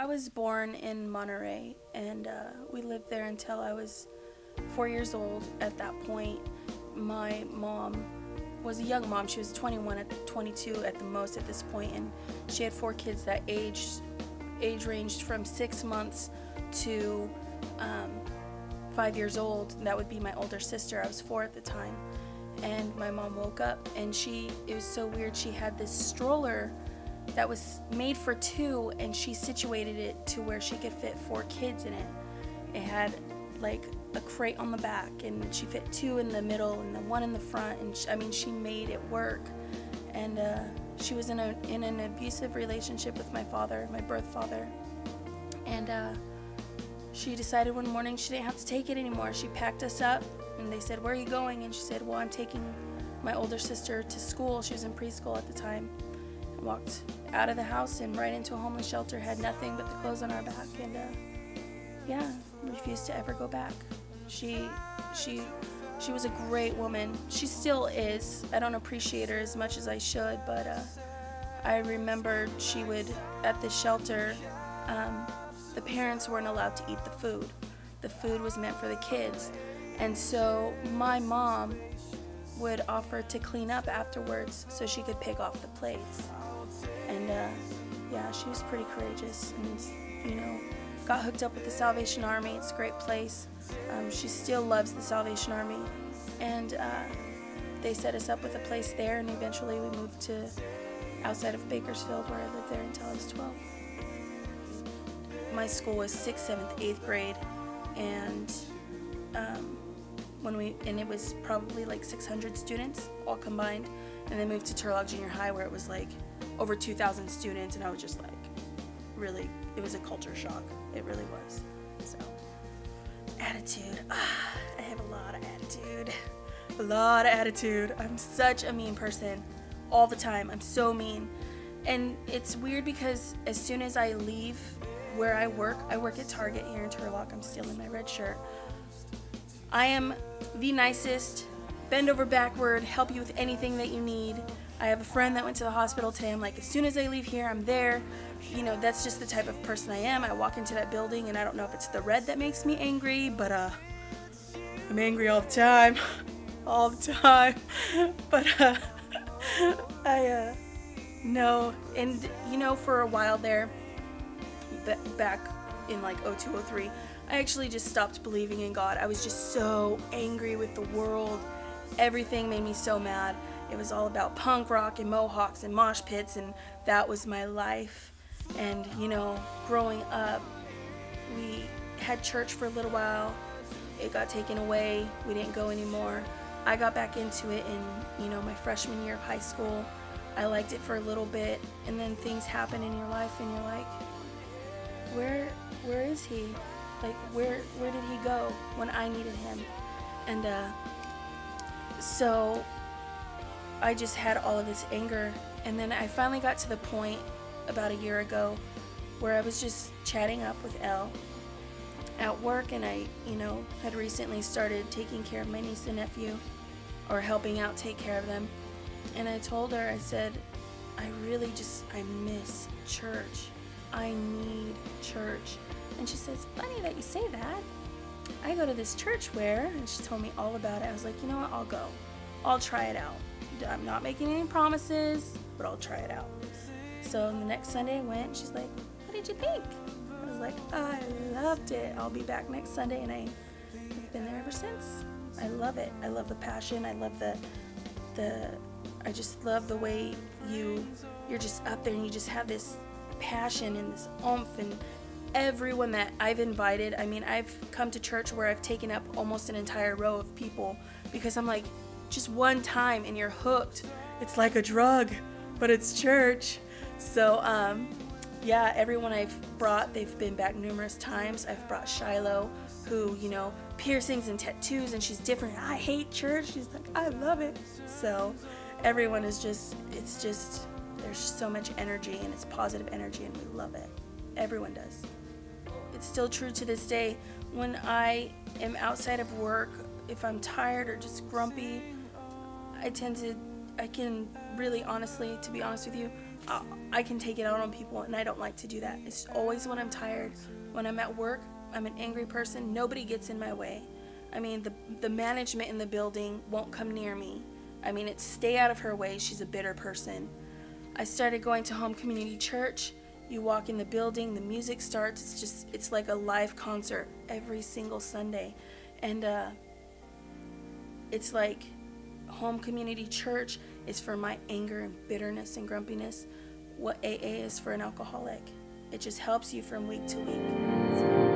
was born in Monterey, and we lived there until I was 4 years old. At that point, my mom was a young mom. She was 21 at 22 at the most at this point, and she had 4 kids that age ranged from 6 months to 5 years old. That would be my older sister. I was 4 at the time, and my mom woke up, and it was so weird. She had this stroller that was made for 2, and she situated it to where she could fit 4 kids in it. It had like a crate on the back, and she fit 2 in the middle and the 1 in the front, and she made it work. And she was in an abusive relationship with my father, my birth father, and she decided one morning she didn't have to take it anymore. She packed us up, and they said, "Where are you going?" And she said, "Well, I'm taking my older sister to school." She was in preschool at the time. And walked out of the house and right into a homeless shelter, had nothing but the clothes on our back, and refused to ever go back. She was a great woman. She still is. I don't appreciate her as much as I should, but I remember she would, at the shelter, the parents weren't allowed to eat the food. The food was meant for the kids. And so my mom would offer to clean up afterwards so she could pick off the plates. And she was pretty courageous, and got hooked up with the Salvation Army. It's a great place. She still loves the Salvation Army, and they set us up with a place there, and eventually we moved to outside of Bakersfield, where I lived there until I was 12. My school was 6th, 7th, 8th grade, and it was probably like 600 students all combined, and then moved to Turlock Junior High, where it was like over 2,000 students, and I was just like, really, it was a culture shock. It really was. So, attitude. I have a lot of attitude. A lot of attitude. I'm such a mean person all the time. I'm so mean. And it's weird because as soon as I leave where I work at Target here in Turlock. I'm still in my red shirt. I am the nicest, bend over backward, help you with anything that you need. I have a friend that went to the hospital today. I'm like, as soon as I leave here, I'm there. That's just the type of person I am. I walk into that building, and I don't know if it's the red that makes me angry, but I'm angry all the time. All the time. But no. And for a while there, back in like 02, 03, I actually just stopped believing in God. I was just so angry with the world. Everything made me so mad. It was all about punk rock and mohawks and mosh pits, and that was my life. And growing up, we had church for a little while. It got taken away. We didn't go anymore. I got back into it in my freshman year of high school. I liked it for a little bit, and then things happen in your life, and you're like, where is he? Like, where did he go when I needed him? And so I just had all of this anger, and then I finally got to the point about a year ago where I was just chatting up with Elle at work, and I had recently started taking care of my niece and nephew, or helping out take care of them. And I told her, I said, I miss church. I need church. And she says, funny that you say that. I go to this church where, and she told me all about it. I was like, you know what, I'll go. I'll try it out. I'm not making any promises, but I'll try it out. So the next Sunday I went, she's like, what did you think? I was like, I loved it. I'll be back next Sunday, and I've been there ever since. I love it. I love the passion. I love I just love the way you're just up there, and you just have this passion and this oomph. And everyone that I've invited, I've come to church where I've taken up almost an entire row of people, because I'm like, just one time and you're hooked. It's like a drug, but it's church. So everyone I've brought, they've been back numerous times. I've brought Shiloh, who piercings and tattoos, and she's different. I hate church. She's like, I love it. So everyone is there's so much energy, and it's positive energy, and we love it. Everyone does. It's still true to this day. When I am outside of work, if I'm tired or just grumpy, I can really honestly, to be honest with you, I can take it out on people, and I don't like to do that. It's always when I'm tired. When I'm at work, I'm an angry person. Nobody gets in my way. I mean, the management in the building won't come near me. I mean, it's stay out of her way. She's a bitter person. I started going to home community church. You walk in the building, the music starts. It's like a live concert every single Sunday. And it's like home community church is for my anger and bitterness and grumpiness what AA is for an alcoholic. It just helps you from week to week.